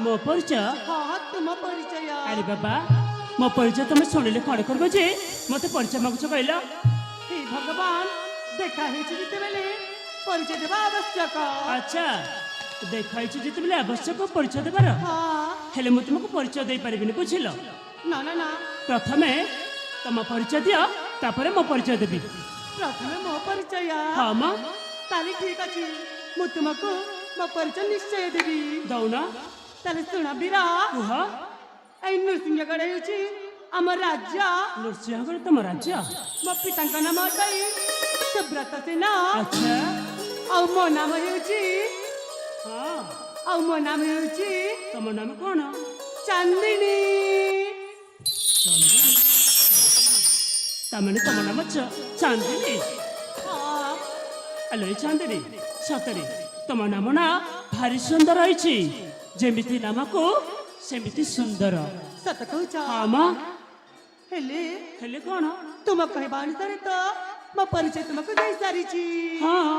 मो परिचय हाँ तुम परिचय अरे बाबा मो परिचय तुम शुणिले कौन कर जे मत परिचय मागुच कहल हे भगवान देखा है जितेबले परिचय देवा आवश्यक अच्छा देखाई जिते आवश्यक परिचय देवार हाँ हेले मुझे तुमको परिचय दे पारिबिनी बुझिल ना ना ना प्रथमे तुम परिचय दियो तापरे मो परिचय देबी प्रथमे मो परिचय हाँ माँ ताली ठीक अच्छे मु तुमको मो परिचय निश्चय देवी दौना ताले सुना बीरा कुह ऐ नृसिंहगढ़ होची आम राज्य नृसिंहगढ़ तुम राज्य मो पिता नाम अटाई सुब्रत सेना अच्छा और मो नाम होची हाँ और मो नाम होची तुम नाम कौन चांदिनी तमने तुम नाम चांदिनी हाँ हेलो चांदिनी सतरे तुम नाम ना भारी सुंदर रही जेमिति नाम को सेमिति सुंदर सत कहूच हाँ माँ हेले हेले कौन तुम कहबा अनुसार तो मो परिचय तुमको दे सारी हाँ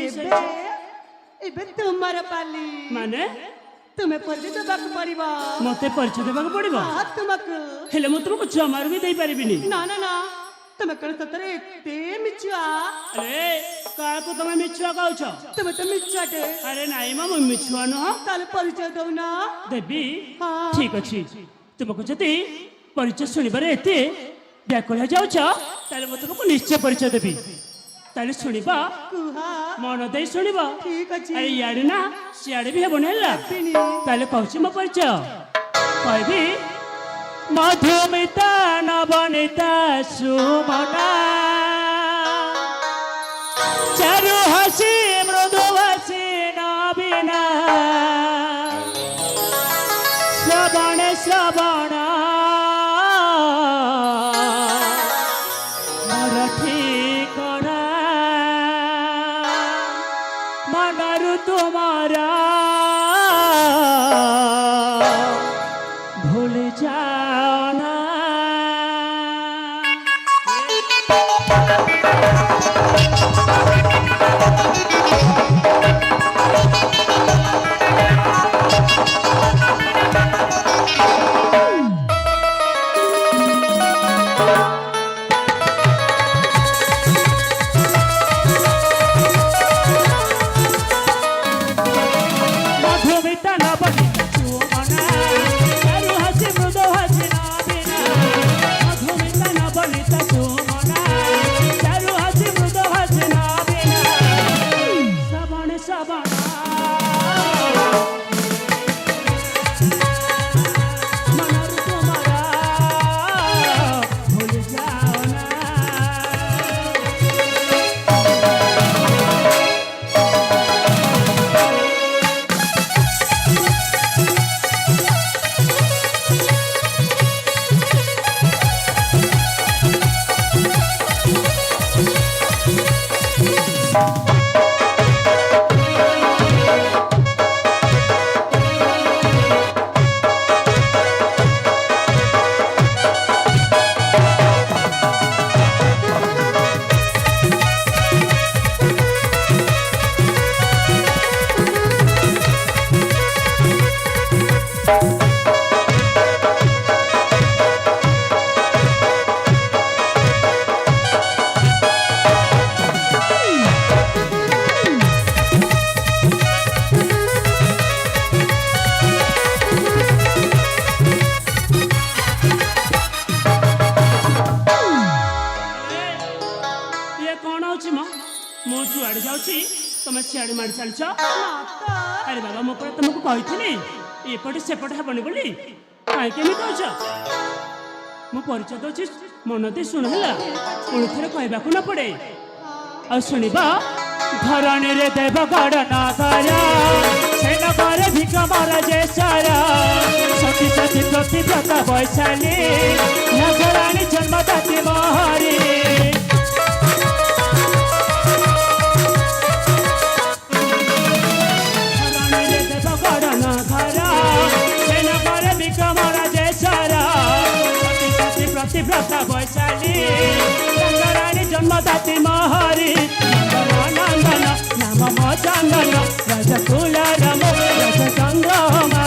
एबे एबे तुम्हार पाली माने तुम्हें परिचय देबाक पड़िबा मते परिचय देबाक पड़िबो हाँ तुमको हेले मु तुमको जमार भी दे पारिबिनी ना ना ना तुम कण सतरे एते मिछुआ अरे काको तुम मिछुआ कहउछ तुम तो मिछुआटे अरे नाई माँ मु मिछुआ न ताले परिचय दउना देवी हाँ ठीक अच्छी तुमको जति परिचय शुणिबार एते व्याकुल जाउछ ताले मु तुमको निश्चय परिचय देबी ताले शुणिबा कुहा मन दे शुणिबा ठीक अच्छे अरे याडे ना सियाडे भी हेबो नेला पिनी ताले कहछि मो परिचय कहबी मधुमिता नवनीता सुमना चारु हसी मृदु हसी नवीना श्रवण श्रवण मोर ठिकଣା मनरु तुम्हारा भूल जाओ ना मधुमिता नवनीता सुमना चारु हसी मृदु हसी नवीना मधुमिता नवनीता सुमना चारु हसी मृदु हसी नवीना श्रवण श्रवण मनरु तुम्हारा भूल जाओ ना ये कौन होची मो मो जुआड़े जाउची तुम सियाड़े मारी चलछ माता अरे बाबा मो पर तुमको कहिथिनी एपटे सेपटे हेबनी बोली काहे केमी कहछ मो परिचय दउची मन दे सुन हला पुणी थरे कहबाकू न पड़े आ सुनिबा धरणी रे देव गड़ नागरा से नगर भिक मर जे सारा सती सती प्रतिव्रता वैशाली नगराणी जन्मदाती महरी प्रतिव्रता वैशाली गंगारानी जन्मदाती महरी नंदन नाम मो चंदन राजा कुल राम राजा चंद्रमा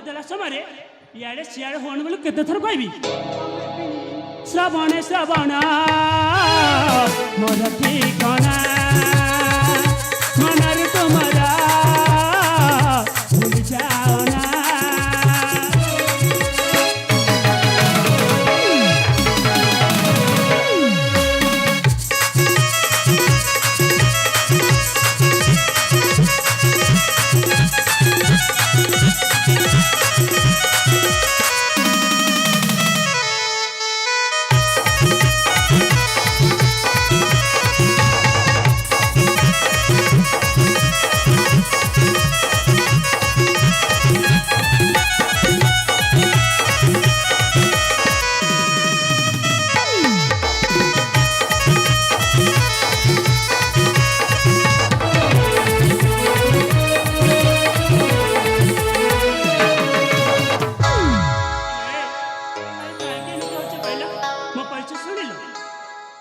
ଦେଲା ସମୟରେ ଇଆଡ଼େ ସିଆଡ଼େ ହଉନି ବୋଲି କେତେ ଥର କହିବି ଶ୍ରାବଣ ଶ୍ରାବଣ ମୋର ଠିକଣା ମନରେ ତୁମର ଭୁଲି ଯାଅ ନା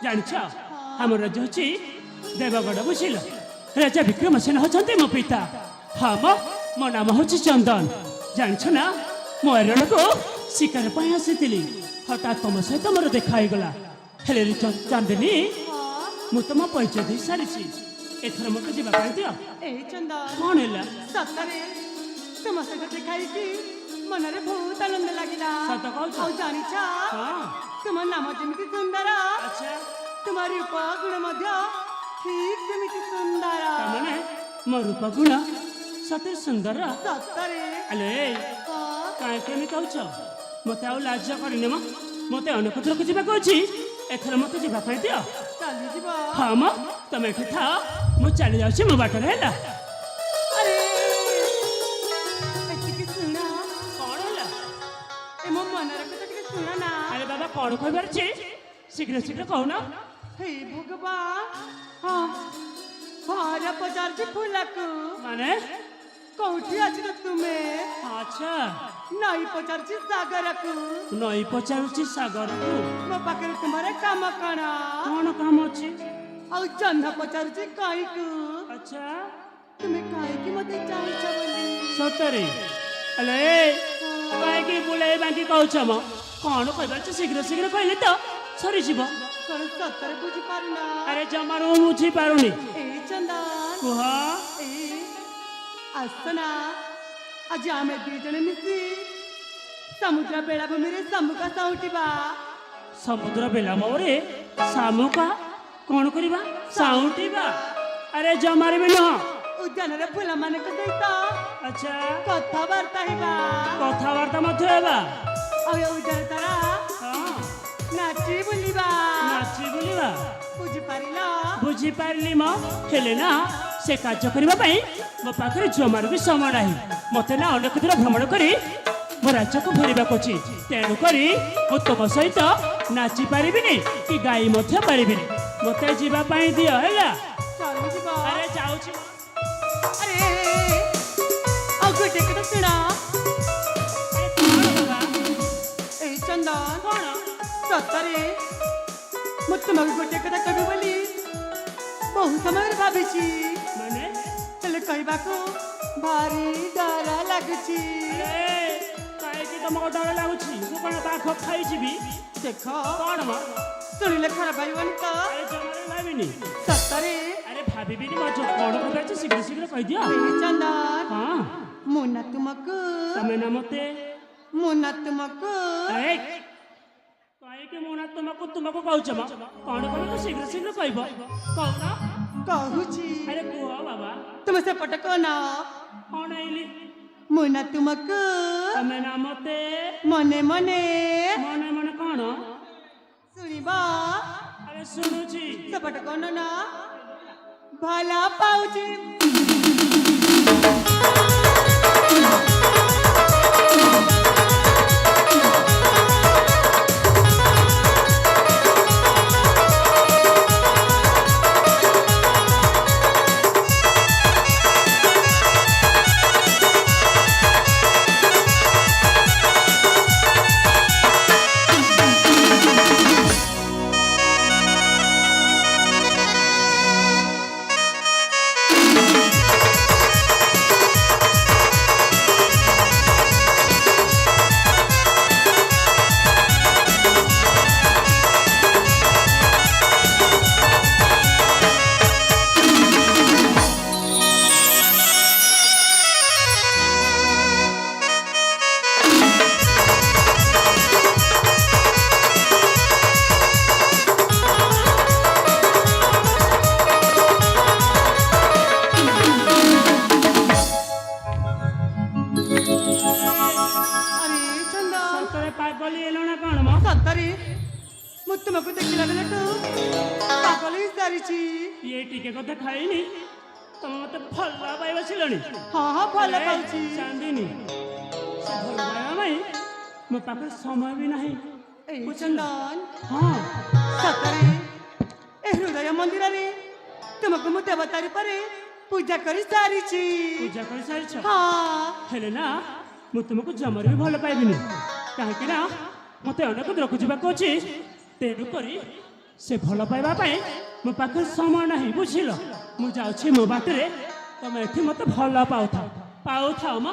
ଜାଣିଛ ଆମ ରାଜ୍ୟ ହଉଛି ଦେବଗଡ଼ ବୁଝିଲ ରାଜା ବିକ୍ରମସେନ ହଉଛନ୍ତି ମୋ ପିତା ହଁ ମୋ ନାମ ହଉଛି ଚନ୍ଦନ ଜାଣିଛ ନା ମୁଁ ଏରଣକୁ ଶିକାର ପାଇଁ ଆସିଥିଲି ହଠାତ୍ ତମ ସହିତ ମୋର ଦେଖା ହେଇଗଲା ହେଲେ ଚାନ୍ଦିନୀ ମୁଁ ତମ ପରିଚୟ ଦେଇ ସାରିଛି ଏଥର ମୋତେ ଯିବା ପାଇଁ ଦିଅ ଏଇ ଚନ୍ଦନ କଣ ହେଲା ସତରେ ତୁମ ସହିତ ଦେଖା ହେଇକି ମନରେ ବହୁତ ଆନନ୍ଦ ଲାଗିଲା ସତ କହୁଛ? ଆଉ ଜାଣିଛ ହଁ ତୁମ ନାମ ଯେମିତି ସୁନ୍ଦର ଆଚ୍ଛା ତୁମ ରୂପ ଗୁଣ ମଧ୍ୟ ଠିକ ଯେମିତି ସୁନ୍ଦର ତାମାନେ ମୋ ରୂପ ଗୁଣ ସତେ ସୁନ୍ଦର ସତରେ ଆଲେ କାହିଁକି ଏମିତି କହୁଛ ମୋତେ ଆଉ ଲାଜ କରିନି ମ ମୋତେ ଅନେକ ଥରକୁ ଯିବାକୁ ଅଛି ଏଥର ମୋତେ ଯିବା ପାଇଁ ଦିଅ ଚାଲିଯିବ ହଁ ମ ତମେ ଏଠି ଥାଅ ମୁଁ ଚାଲି ଯାଉଛି ମୋ ବାଟରେ ହେଲା ଆରେ ଏତିକି ଶୁଣ କଣ ହେଲା ଏ ମୋ ମନର କଥା ଟିକେ ଶୁଣ ନା ଆରେ ବାବା କଣ କହିବାର ଅଛି ଶୀଘ୍ର ଶୀଘ୍ର କହୁନ ହେ ଭଗବାନ ହଁ ଘର ପଚାରୁଛି ଫୁଲକୁ ମାନେ କୋଉଠି ଅଛି ତ ତୁମେ ଆଚ୍ଛା ନଈ ପଚାରୁଛି ସାଗରକୁ ନଈ ପଚାରୁଛି ସାଗରକୁ ମୋ ପାଖରେ ତୁମର କାମ କଣ କଣ କାମ ଅଛି ଆଉ ଜହ୍ନ ପଚାରୁଛି କଇକୁ ଆଚ୍ଛା ତୁମେ କାହିଁକି ମତେ ଚାହୁଁଛ ବୋଲି ସତରେ ଆଲେ କାହିଁକି ବୁଲେଇ ବାଙ୍କି କହୁଛ ମ କଣ କହିବାର ଅଛି ଶୀଘ୍ର ଶୀଘ୍ର କହିଲେ ତ ସରିଯିବ କଣ ସତରେ ବୁଝିପାରୁନା ଆରେ ଜମାରୁ ମୁଁ ବୁଝିପାରୁନି ଏଇ ଚନ୍ଦନ କୁହ ଏଇ ଆସନା ଆଜି ଆମେ ଦୁଇ ଜଣ ମିଶି ସମୁଦ୍ର ବେଳାଭୂମିରେ ଶାମୁକା ସାଉଁଟିବା ସମୁଦ୍ର ବେଲାମରେ ଶାମୁକା କଣ କରିବା ସାଉଁଟିବା ଆରେ ଜମାରେ ବି ନୁହଁ ଉଦ୍ୟାନର ଫୁଲମାନଙ୍କ ସହିତ ଆଚ୍ଛା କଥାବାର୍ତ୍ତା ହେବା କଥାବାର୍ତ୍ତା ମଧ୍ୟ ହେବା ଆଉ ଏ ଉଦ୍ୟାନ ତାରା ହଁ ନାଚି ବୁଲିବା ନାଚି ବୁଲିବା ବୁଝିପାରିଲ ବୁଝିପାରିଲି ମ ହେଲେ ନା ସେ କାର୍ଯ୍ୟ କରିବା ପାଇଁ ମୋ ପାଖରେ ଜମାରୁ ବି ସମୟ ନାହିଁ ମୋତେ ନା ଅନେକ ଦିନ ଭ୍ରମଣ କରି ମୋ ରାଜ୍ୟକୁ ଫେରିବାକୁ ଅଛି ତେଣୁକରି ମୁଁ ତୁମ ସହିତ ନାଚି ପାରିବିନି କି ଗାଇ ମଧ୍ୟ ପାରିବିନି ମୋତେ ଯିବା ପାଇଁ ଦିଅ ହେଲା ଚାଲିଯିବ ଆରେ ଯାଉଛି ଆରେ ଆଉ ଗୋଟେ କଥା ଶୁଣ ଆରେ କଣ ବାବା? ଏଇ ଚନ୍ଦନ କଣ ସତରେ ମୁଁ ତୁମକୁ ଗୋଟେ କଥା କହିବି ବୋଲି ବହୁ ସମୟରେ ଭାବିଛି ମାନେ ହେଲେ କହିବାକୁ ଭାରି ଡର ଲାଗୁଛି ଆରେ କାହିଁକି ତମକୁ ଡର ଲାଗୁଛି ମୁଁ କଣ ବାଘ ଖାଇଯିବି ଦେଖ କଣ ମ ଶୁଣିଲେ ଖରାପ ଭାବିବନି ତ ଆରେ ଜମାରେ ଭାବିନି ସତରେ ଆରେ ଭାବିବିନି ମୋ କଣ କରିବାର ଶୀଘ୍ର ଶୀଘ୍ର କହିଦିଅ ଏଇ ଚନ୍ଦନ ହଁ ମୁଁ ନା ତୁମକୁ ତମେ ନା ମତେ ମୁଁ ନା ତୁମକୁ ଏଇ, କାହିଁକି ମୁଁ ନା ତୁମକୁ କହୁଛ ମ କଣ କହିବ ତ ଶୀଘ୍ର ଶୀଘ୍ର କହିବ କହୁନ କହୁଛି ଆରେ କୁହ ବାବା ତୁମେ ସେପଟେ କଣ କଣ ଆଇଲି ମୁଁ ନା ତୁମକୁ ତମେ ନା ମତେ ମନେ ମନେ ମନେ ମନେ କଣ ଶୁଣିବ ଆରେ ଶୁଣୁଛି ସେପଟେ କଣ ନା ଭଲ ପାଉଛି ପାଗଲି ହେଲ ନା କଣ ମ? ସତରେ ମୁଁ ତୁମକୁ ଦେଖିଲା ବେଳଠୁ ପାଗଳ ହେଇ ସାରିଛି। ଇଏ ଟିକେ କଥା ଖାଇନି ତମେ ମତେ ଭଲ ପାଇ ବସିଲଣି। ହଁ ହଁ ଭଲ ପାଉଛି। ଚାନ୍ଦିନୀ ସେ ଭଲ ପାଇବା ପାଇଁ ମୋ ପାଖରେ ସମୟ ବି ନାହିଁ। ଏଇ ଚନ୍ଦନ ହଁ ସତରେ ଏ ହୃଦୟ ମନ୍ଦିରରେ ତୁମକୁ ମୁଁ ଦେବତା ରୂପରେ ପୂଜା କରି ସାରିଛି। ପୂଜା କରି ସାରିଛ। ହଁ ହେଲେ ନା ମୁଁ ତୁମକୁ ଜମାରୁ ବି ଭଲ ପାଇବିନି, କାହିଁକି ନା ମତେ ଅନେକ ଦୂରକୁ ଯିବାକୁ ଅଛି। ତେଣୁକରି ସେ ଭଲ ପାଇବା ପାଇଁ ମୋ ପାଖରେ ସମୟ ନାହିଁ, ବୁଝିଲ? ମୁଁ ଯାଉଛି ମୋ ବାଟରେ, ତମେ ଏଠି ମତେ ଭଲ ପାଉଥାଅ ମ।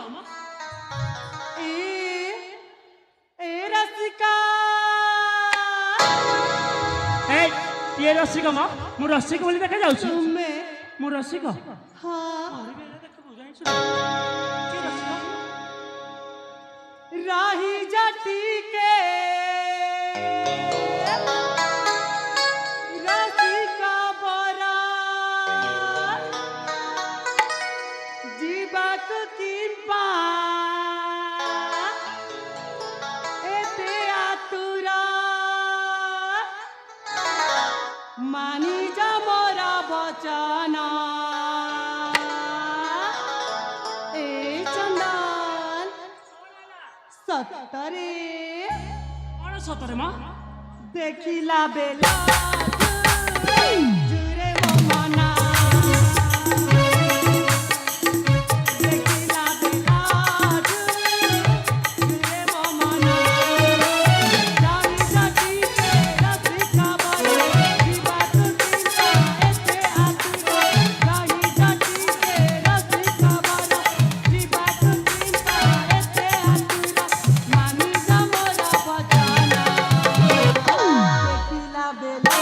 ଏ ରସିକା ଏଇ କିଏ ରସିକ ମ? ମୁଁ ରସିକ ବୋଲି ଦେଖା ଯାଉଛି? ତୁମେ ମୁଁ ରସିକ? ହଁ राही जाती के रसिका बरा जीवाक किंपा एते आतुरा मानी जा मोरा बचना। सतरे कौन सतरे मा? देखिला बेला जुरे वो मना। देखिला बेला जुरे वो मना। रानी जाती के रसिका बरा जीवाक किंपा एते आतुरा। रानी जाती के रसिका बरा जीवाक किंपा एते आतुरा। मानी जा मोरा बचना। देखिला बेला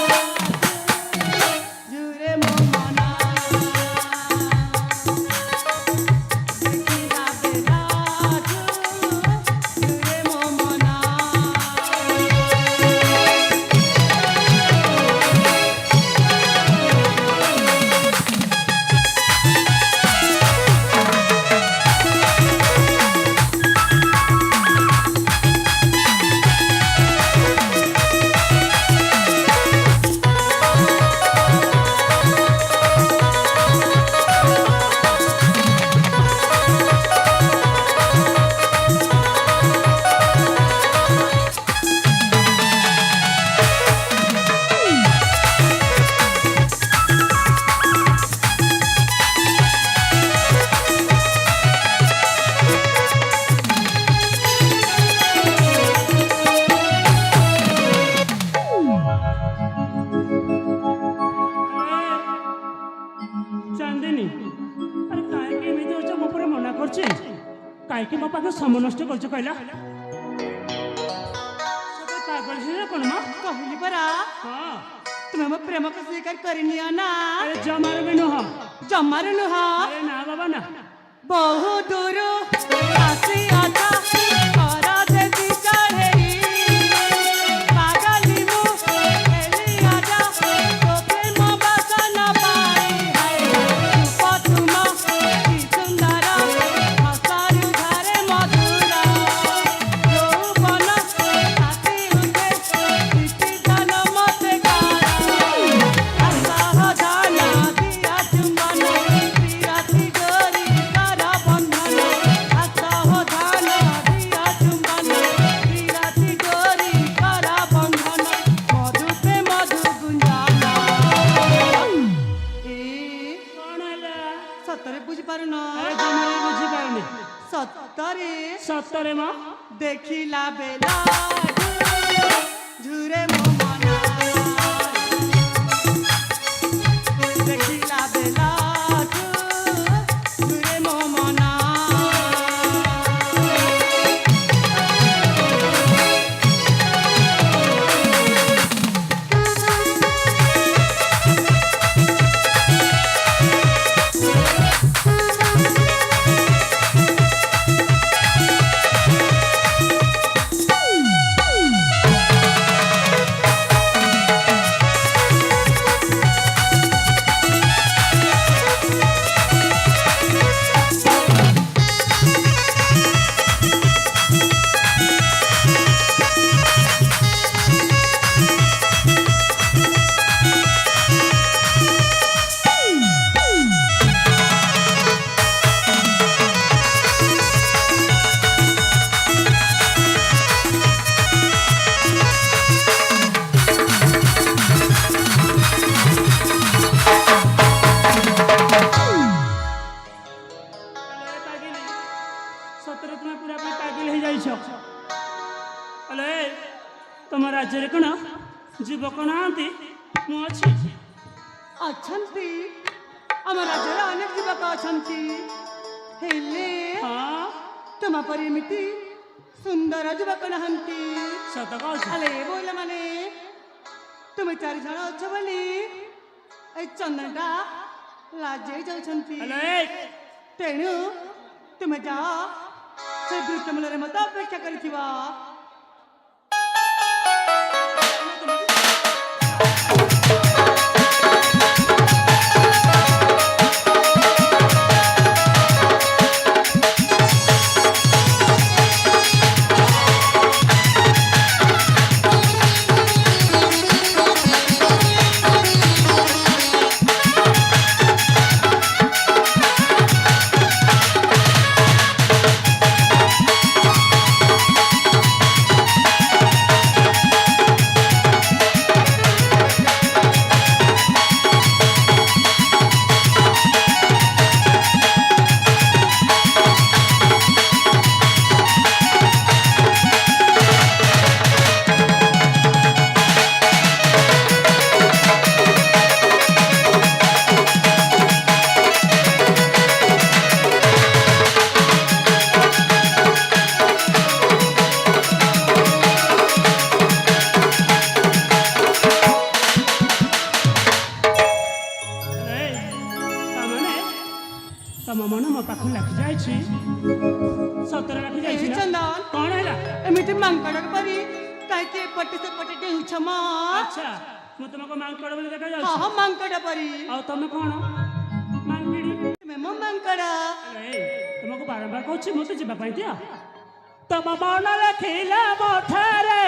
जुरे मो मना। देखिला बेला जुरे मो मना। ଚାନ୍ଦିନୀ ଆରେ କାହିଁକି ଏମିତି ହଉଛ? ମୋ ଉପରେ ମନା କରୁଛି, କାହିଁକି ମୋ ପାଖରେ ସମୟ ନଷ୍ଟ କରୁଛ କହିଲା? ପାଗଳ ହେଇଗଲା କଣ ମ? କହିଲି ପରା ହଁ ତୁମେ ମୋ ପ୍ରେମକୁ ସ୍ୱୀକାର କରିନିଅ ନା। ଆରେ ଜମାରୁ ବି ନୁହଁ। ଜମାରୁ ନୁହଁ। ଆରେ ନା ବାବା ନା। ବହୁ ଦୂର ଆସି ଆजा କର ଦେବି ଚଢ଼େଇ। ପାଗଲି ମୁଁ ହେଲି ଆଜା ତୋ ପ୍ରେମ ବାସନ ପାଇ। ରୂପ ତୁମ କି ସୁନ୍ଦର ହସରୁ ଘରେ ମଧୁର। ଯୌବନ ହାତୀ ଉଠେ ସ୍ଥିତି ଧନ ମତେ କର। ଆସହ ଧନ ଦିଆ ଚୁମ୍ବନ ବିରତି ଡୋରି କର ବନ୍ଧନ। ଆସହ ଧନ ଦିଆ ଚୁମ୍ବନ ବିରତି ଡୋରି କର ବନ୍ଧନ। ମଧୁତେ ମଧୁ ଗୁଞ୍ଜନ। କଣ ହେଲା? ସତରେ ବୁଝିପାରୁନ? ଆରେ ଜମାରୁ ବି ବୁଝିପାରୁନି। ସତରେ ସତରେ ମ? ଦେଖିଲା ବେଲା ଝୁରେ ମୋ ମନା। ଦେଖିଲା ବେଲା ଝୁରେ ମୋ ମନା। ଯାଇଛ ହେଲେ ତମ ରାଜ୍ୟରେ କ'ଣ ଯୁବକ ନାହାନ୍ତି? ମୁଁ ଅଛି। ଅଛନ୍ତି, ଆମ ରାଜ୍ୟରେ ଅନେକ ଯୁବକ ଅଛନ୍ତି, ହେଲେ ହଁ ତୁମ ପରି ଏମିତି ସୁନ୍ଦର ଯୁବକ ନାହାନ୍ତି। ସତ କହୁଛ? ଆଲେ ବୋଇଲା ମାନେ ତୁମେ 4 ଜଣ ଅଛ ବୋଲି ଏଇ ଚନ୍ଦନଟା ଲାଜେଇ ଯାଉଛନ୍ତି। ହେଲେ ତେଣୁ ତୁମେ ଯାଅ ସେ ବୃକ୍ଷ ମୂଳରେ ମତେ ଅପେକ୍ଷା କରିଥିବ। ତମ ମନ ମୋ ପାଖକୁ ଲାଖି ଯାଇଛି। ସତରେ ଲାଖି ଯାଇଛି ନା? ଚନ୍ଦନ କ'ଣ ହେଲା? ଏମିତି ମାଙ୍କଡ ପରି କାହିଁକି ଏପଟେ ସେପଟେ ଡେଉଁଛ ମ? ଆଚ୍ଛା ମୁଁ ତମକୁ ମାଙ୍କଡ ବୋଲି ଦେଖାଯାଉଛି? ହଁ ମାଙ୍କଡ ପରି। ଆଉ ତମେ କ'ଣ ମାଙ୍କିଡି? ତୁମେ ମୋ ମାଙ୍କଡ। ତମକୁ ବାରମ୍ବାର କହୁଛି ମୋତେ ଯିବା ପାଇଁ ଦିଅ। ତମ ମନ ଲେଖିଲା ମୋ ଠାରେ।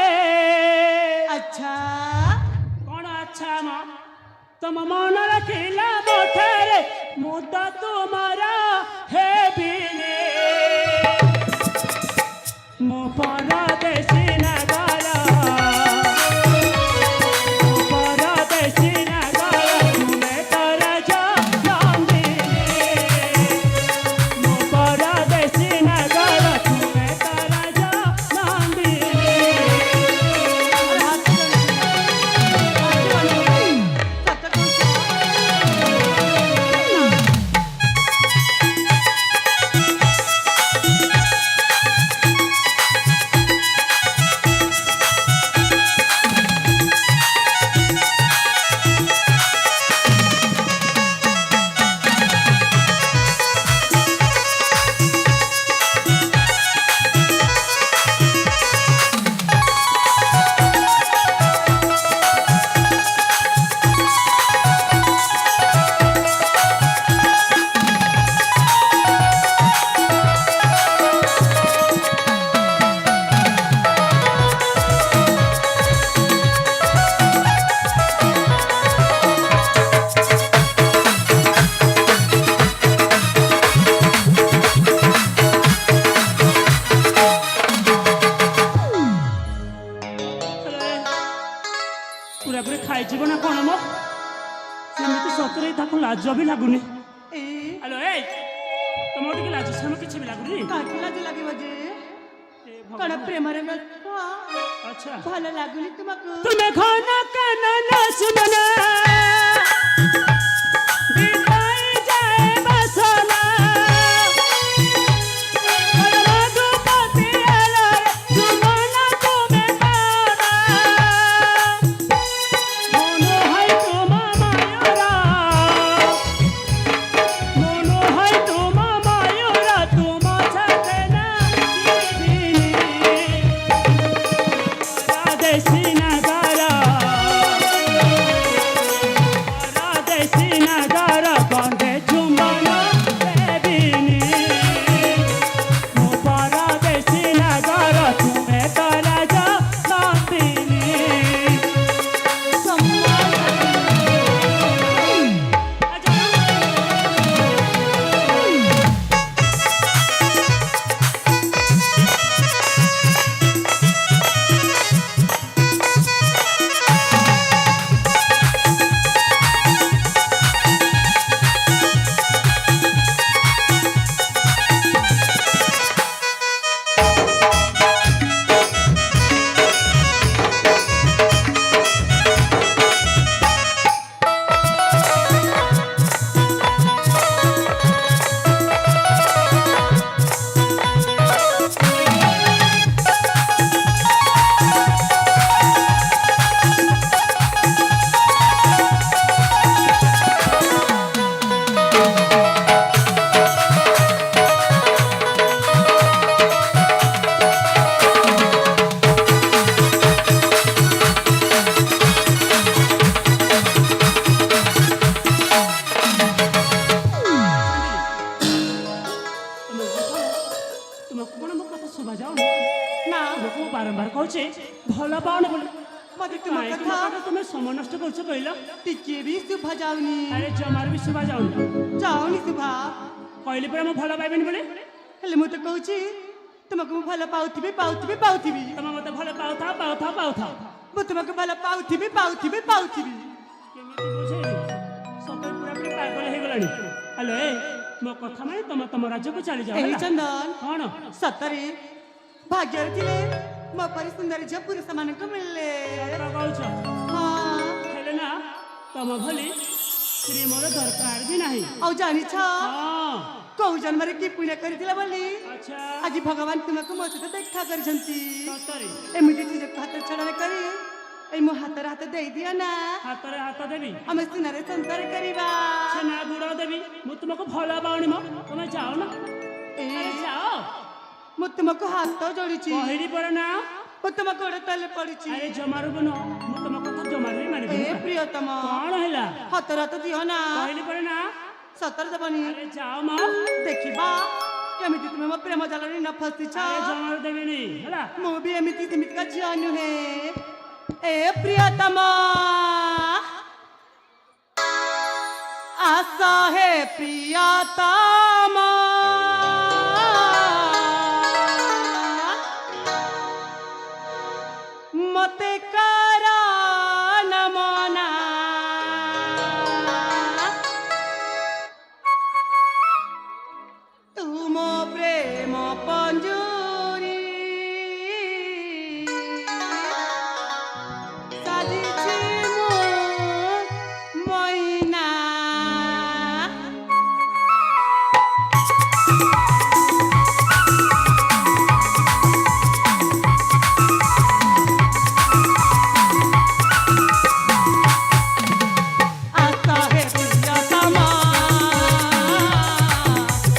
ଆଚ୍ଛା କ'ଣ ଆଚ୍ଛା ମ? ତମ ମନ ଲେଖିଲା ମୋ ଠାରେ ମୁଁ ତ ତୁମର ହେବିନି। ମୁଁ ପରଦେଶୀ ନଗର, ମୁଁ ପରଦେଶୀ ନଗର, ତୁମେ ତୋର ଜନମିନି। ମୁଁ ପରଦେଶୀ ନଗର, ତୁମେ ତୋର ଜନମିନି। ପୁରାପୁରି ଖାଇଯିବ ନା କ'ଣ ମ? ସେମିତି ସତରେ ତାକୁ ଲାଜ ବି ଲାଗୁନି। ହ୍ୟାଲୋ ତମକୁ ଟିକେ ଲାଜ ଶରମ କିଛି ବି ଲାଗୁନି? କାହିଁକି ଲାଜ ଲାଗିବ ଯେ? କ'ଣ ପ୍ରେମରେ ବ୍ୟସ୍ତ? ଆଚ୍ଛା ଭଲ ଲାଗୁନି ତୁମକୁ? ତୁମେ ଘନ କାନ ନ ଶୁଣନା ବିଦାଇ ଯାଏ ବାସନା। ମଧୁପତି ଆଲରେ ତୁମନ ତୁମେ ପାନା। ମନ হয় তোমা মায়রা, মন হয় তোমা মায়রা, তোমা সাথে না জীবিনি। পরদেশী নগর, পরদেশী নগর। तुमको बारंबार कहूचे भल पाओ बोले मते तुम कथा तुम्हें समय नष्ट कर कहल टिके भी शुभा जाऊनी अरे जमार भी शुभा जाऊनी जाऊनी शुभा कहली पर मैं भल पाइबेनी बोले हेले मु तो कहूची तुमको भल पाउथिबी पाउथिबी पाउथिबी तुम मत भल पाउथा पाउथा पाउथा मु तुमको भल पाउथिबी पाउथिबी पाउथिबी केमिति बुझेबी सबै पूरा पूरी पागल हे गलानी हेलो ए मो कथा माने तुम राज्य को चली जाओ ए चंदन कौन सतरे भाग्य थिले मो परि सुंदर झ पुरुष मान को मिलले कहूछ हां हेले ना तुम भली श्री मोर दरकार भी नहीं औ जानी छ हां कौ जन्म रे की पुण्य करिथिला बोली अच्छा आज भगवान तुमको मो सहित देखा करछंती सतरे एमिति तुझे हाथ छड़ा करी ए मो हाथ दे दिया ना हातरे हात देवी हम सुनारे संसार करिबा छेना गुड़ देवी मु तुमको भल पाउनी मो तुम जाओ ना ए जाओ मु तुमको हाथ जोड़ीची कहली पर ना मु तुम गोड़ तले पड़ीची अरे जमारू बनो मु तुम कथा जमारू ही मानि ए प्रियतम कौन हैला हाथ रात दियो ना कहली पर ना सतर दबनी अरे जाओ मां देखिबा केमिति तुमे मो प्रेम जालरी न फसी छ अरे जमारू देवी नहीं हैला मु भी एमिति सिमित का जानू है ए प्रियतम आशा है प्रियतम मते करा नमना तुम प्रेम पंजुरी साजिछि मो मैना आशा है प्रियतम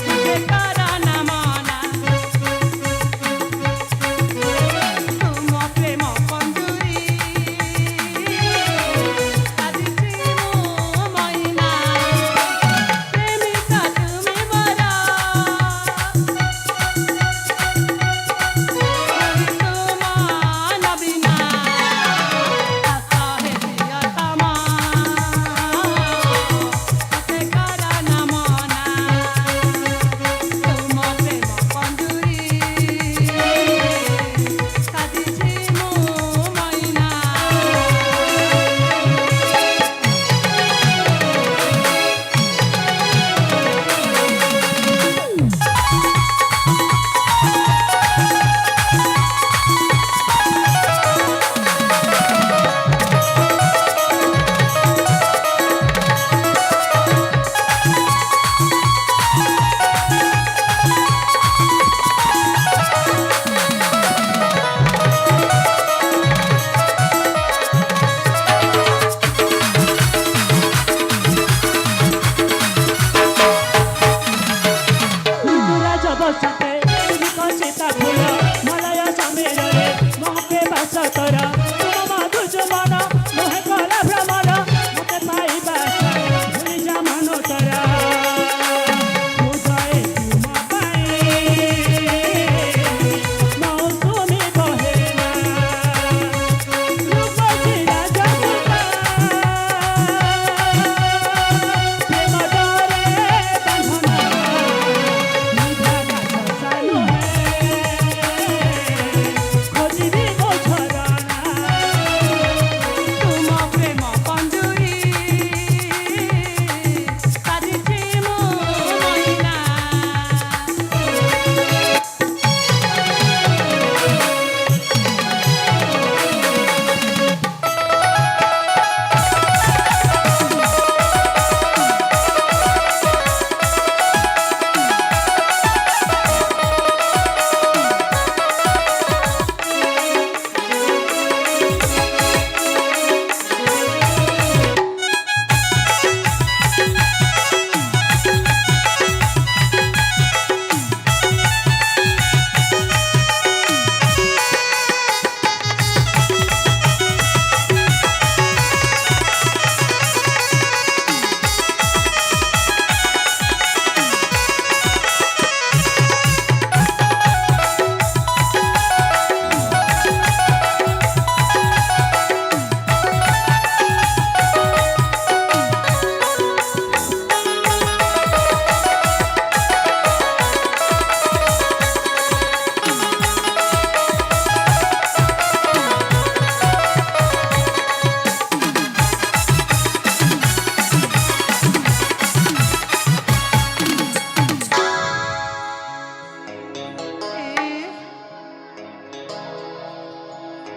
मुझे करा न माना तुम प्रेम पंजुरी साजिछि मो मैना प्रेमिका तुमे मोरा तुम नबीना आशा है प्रियतम मुझे करा न माना तुम प्रेम पंजुरी साजिछि मो मैना तुरा जब सते विकसिता फूल मलय समेलरे महके बास तर तुम मधुज मन मोहे कला भ्रमर मते पाई बास भूली जा मनो तरा हृदय तुम पाई मौसुमी बहेना रूप जिला जगता प्रेम डरे बंधना निधाना ससालो है खोजिबी मो झरना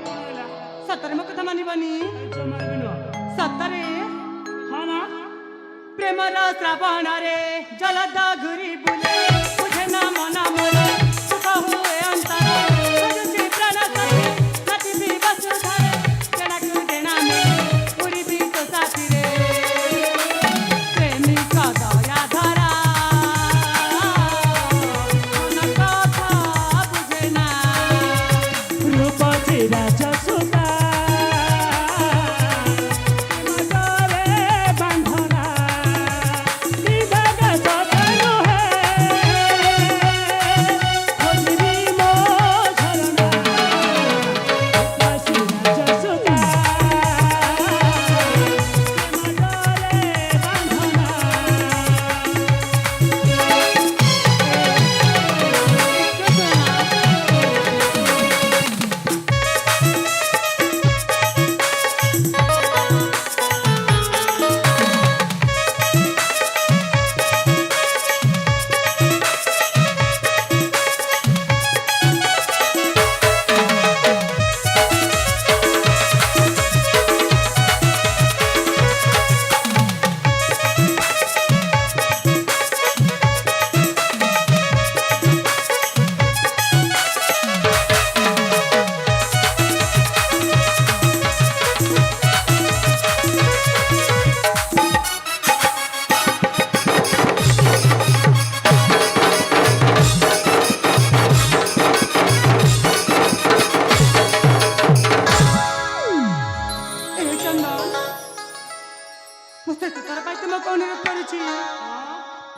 କଣ ହେଲା? ସତରେ ମୋ କଥା ମାନିବନି? ଜମାରେ ବି ନୁହଁ। ସତରେ ହଁ ମା ପ୍ରେମର ଶ୍ରାବଣରେ ଜଲଦ ଘୁରି ବୁଲେ ବୁଝେ ନା ମନ ମୋର ସୁଖ ହୁଏ ଅନ୍ତର ଖୋଜୁଛି ପ୍ରାଣ ସାଥୀ ନାଚିବି ବସୁଧାରେ ଦେଣାକୁ ଦେଣା ମିଳେ ଉଡ଼ିବି ତୋ ସାଥିରେ ପ୍ରେମିକ ଦୟା ଧରା ମନ କଥା ବୁଝେ ନା ରୂପ ଚିରା ଚସୁତା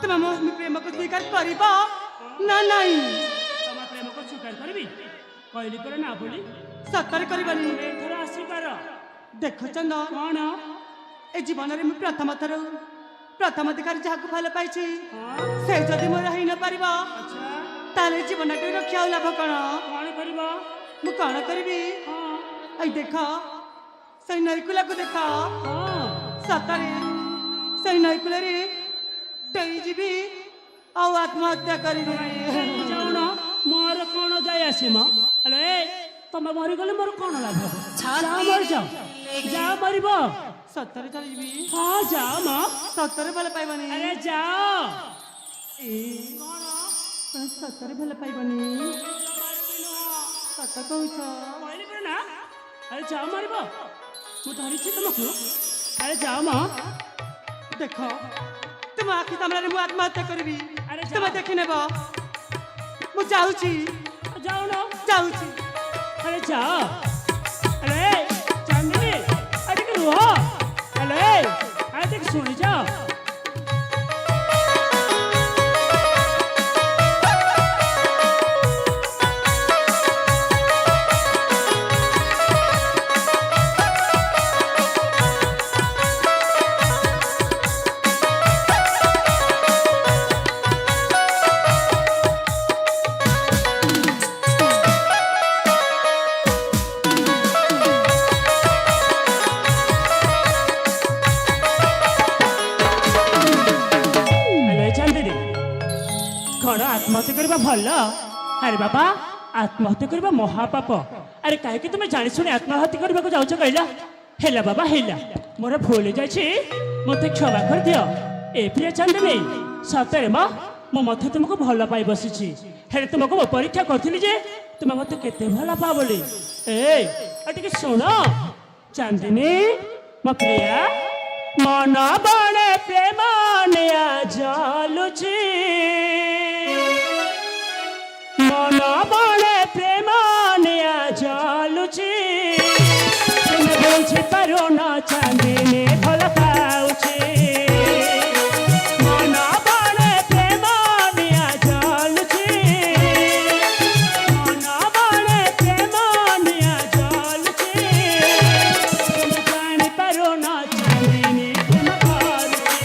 ତୁମେ ମୋ ପ୍ରେମକୁ ସ୍ୱୀକାର କରିବ ନା ନାଇଁ? ତମ ପ୍ରେମକୁ ସ୍ୱୀକାର କରିବି କହିଲି ପରେ ନା ବୋଲି ସତରେ କରିବନି? ଏଥର ଆସିପାର। ଦେଖ ଚନ୍ଦନ, କଣ ଏ ଜୀବନରେ ମୁଁ ପ୍ରଥମ ଅଧିକାର ଯାହାକୁ ଭଲ ପାଇଛି ହଁ ସେ ଯଦି ମୋର ହେଇ ନ ପାରିବ ଆଚ୍ଛା ତାହେଲେ ଜୀବନଟି ରକ୍ଷା ଆଉ ଲାଭ କଣ? କଣ କରିବ? ମୁଁ କଣ କରିବି? ହଁ ଏଇ ଦେଖ ସେଇ ନଈକୂଳକୁ ଦେଖ। ହଁ ସତରେ ସେଇ ନଈକୂଳରେ ଡେଇଯିବି ଆଉ ଆତ୍ମହତ୍ୟା କରିବି। ଯାଉନ ମୋର କଣ ଯାଇ ଆସେ ମ ଆରେ ତମେ ମରିଗଲେ ମୋର କଣ ଲାଭ? ଯାଅ ମରିଯାଅ, ଯାଅ ମରିବ। ସତରେ ଚାଲିଯିବି? ହଁ ଯାଅ ମ। ସତରେ ଭଲ ପାଇବନି? ଆରେ ଯାଅ। କଣ ସତରେ ଭଲ ପାଇବନି? ସତ କହୁଛ? କହିଲି ପରା ନା। ଆରେ ଯାଅ ମରିବ, ମୁଁ ଧରିଛି ତମକୁ। ଆରେ ଯାଅ ମ। ଦେଖ ତୁମ ଆଖି ସାମ୍ନାରେ ମୁଁ ଆତ୍ମହତ୍ୟା କରିବି, ଆରେ ଯାଅ। ତୁମେ ଦେଖି ନେବ। ମୁଁ ଯାଉଛି, ଯାଉନ। ଯାଉଛି। ଆରେ ଯାଅ। ଆରେ ଚାନ୍ଦିନୀ ଆରେ ଟିକେ ରୁହ। ଆରେ ଆରେ ଟିକେ ଶୁଣିଯାଅ। आत्महत्या करबा भल? अरे बाबा आत्महत्या करबा महापाप। अरे कहीं तुम जानी शुणी आत्महत्या करने को जाऊच कहला? हेला बाबा हेला, मोर भूल जाइए, मत क्षमा कर दियो। ए प्रिय चांदनी सतरे माँ मो मत तुमको भल पाई बसी हेले तुमको मो परीक्षा करी जे तुम मत केते भल पा बोली। ए शुण चांदनी मो प्रिया मन बड़े प्रेम निया जलुची, मन बड़े प्रेम निया जलुची, तुम बुझी पारो न चांदनी भल पाउची। मन बड़े प्रेम निया जलुची, मन बड़े प्रेम निया जलुची, तुम जानी पारो न चांदनी प्रेम करुची,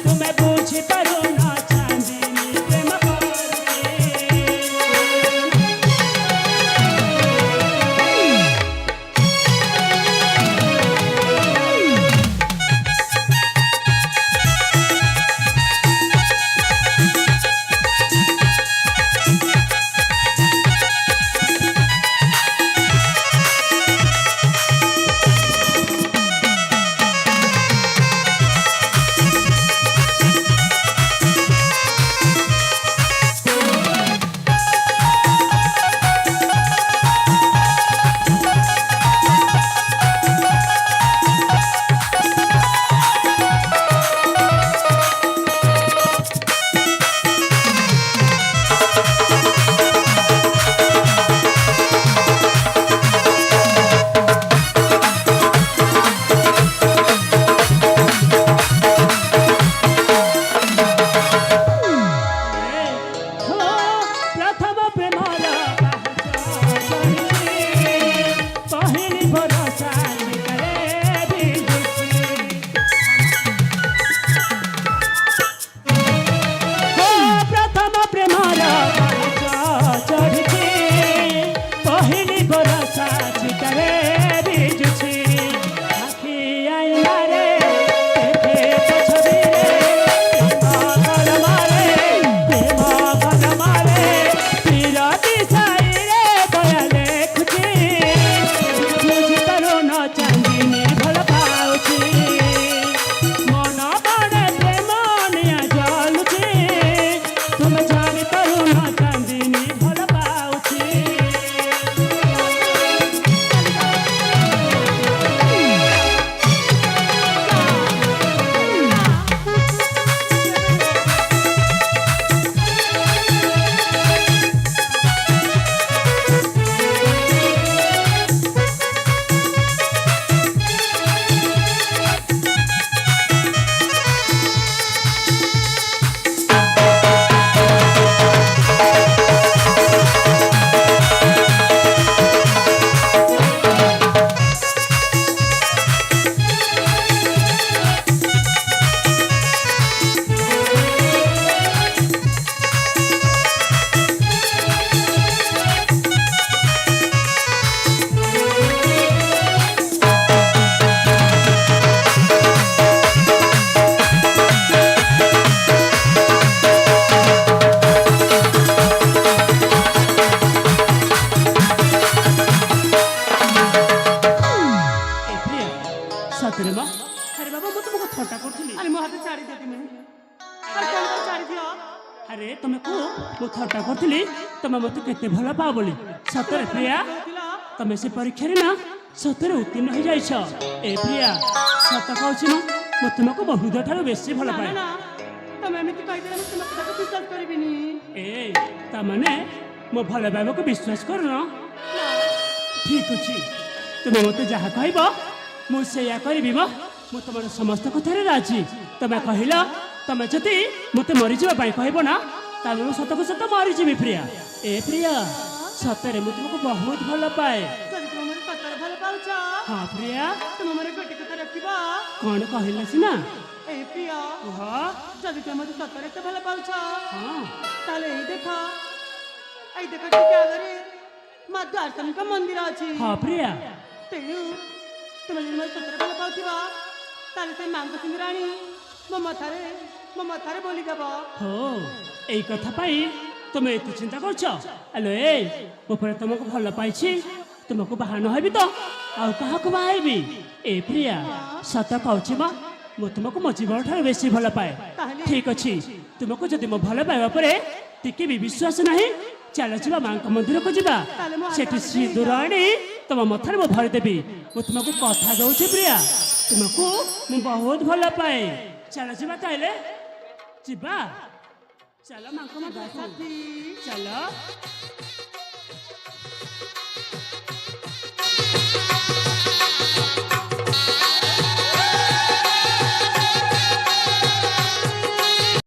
तुम बुझी पारो न चांदनी प्रेम करुची। ମୁଁ ଥଟ୍ଟା କରିଥିଲି ତମେ ମୋତେ କେତେ ଭଲ ପାଅ ବୋଲି। ସତରେ ପ୍ରିୟା କହୁଥିଲ ତମେ ସେ ପରୀକ୍ଷାରେ ନା ସତରେ ଉତ୍ତୀର୍ଣ୍ଣ ହେଇଯାଇଛ। ଏ ପ୍ରିୟା ସତ କହୁଛି ନା ମୁଁ ତୁମକୁ ମୋ ହୃଦୟ ଠାରୁ ବେଶୀ ଭଲ ନା ପାଏ। ନା ତମେ ଏମିତି କହିଦେଲେ ମୁଁ ତୁମ କଥାକୁ ବିଶ୍ୱାସ କରିବିନି। ଏ ତାମାନେ ମୋ ଭଲ ପାଇବାକୁ ବିଶ୍ୱାସ କରୁନ? ଠିକ୍ ଅଛି ତୁମେ ମୋତେ ଯାହା କହିବ ମୁଁ ସେଇଆ କରିବି। ମୁଁ ତମର ସମସ୍ତ କଥାରେ ରାଜି। ତମେ କହିଲ ତମେ ଯଦି ମୋତେ ମରିଯିବା ପାଇଁ କହିବ ନା ତାହେଲେ ମୁଁ ସତକୁ ସତ ମରିଯିବି ପ୍ରିୟା। ଏ ପ୍ରିୟା ସତରେ ମୁଁ ତୁମକୁ ବହୁତ ଭଲ ପାଏ। ଯଦି ତୁମ ମୋର ସତରେ ଭଲ ପାଉଛ ହଁ ପ୍ରିୟା ତୁମ ମୋର ଗୋଟେ କଥା ରଖିବ। କ'ଣ କହିଲେ ସିନା? ଏଇ ପ୍ରିୟ କୁହ। ଯଦି ତୁମେ ମୋତେ ସତରେ ଏତେ ଭଲ ପାଉଛ ହଁ ତାହେଲେ ଏଇ ଦେଖ ଟିକେ ଆଗରେ ମା ଦ୍ୱାରକାନୀଙ୍କ ମନ୍ଦିର ଅଛି। ହଁ ପ୍ରିୟା ତେଣୁ ତୁମେ ଯଦି ମୋତେ ସତରେ ଭଲ ପାଉଥିବ ତାହେଲେ ସେ ମାଙ୍କ ସିନ୍ଦୁର ଆଣି ମୋ ମଥାରେ ବୋଲିଦେବ। ହଉ ଏଇ କଥା ପାଇଁ ତୁମେ ଏତେ ଚିନ୍ତା କରୁଛ? ଆଲୋ ଏ ମୋ ପରେ ତୁମକୁ ଭଲ ପାଇଛି। ତୁମକୁ ବାହା ନ ହେବି ତ ଆଉ କାହାକୁ ବାହା ହେବି? ଏ ପ୍ରିୟା ସତ କହୁଛି ମା ମୁଁ ତୁମକୁ ମୋ ଜୀବନ ଠାରୁ ବେଶୀ ଭଲ ପାଏ। ଠିକ୍ ଅଛି ତୁମକୁ ଯଦି ମୋ ଭଲ ପାଇବା ପରେ ଟିକେ ବି ବିଶ୍ୱାସ ନାହିଁ ଚାଲ ଯିବା ମାଙ୍କ ମନ୍ଦିରକୁ ଯିବା। ସେଠି ସିନ୍ଦୁର ଆଣି ତମ ମଥାରେ ମୁଁ ଭରିଦେବି। ମୁଁ ତୁମକୁ କଥା ଦଉଛି ପ୍ରିୟା ତୁମକୁ ମୁଁ ବହୁତ ଭଲ ପାଏ। ଚାଲ ଯିବା ତାହେଲେ ଯିବା। ଚାଲ ମାଙ୍କ ମନ୍ଦିରକୁ ସାଥୀ ଚାଲ।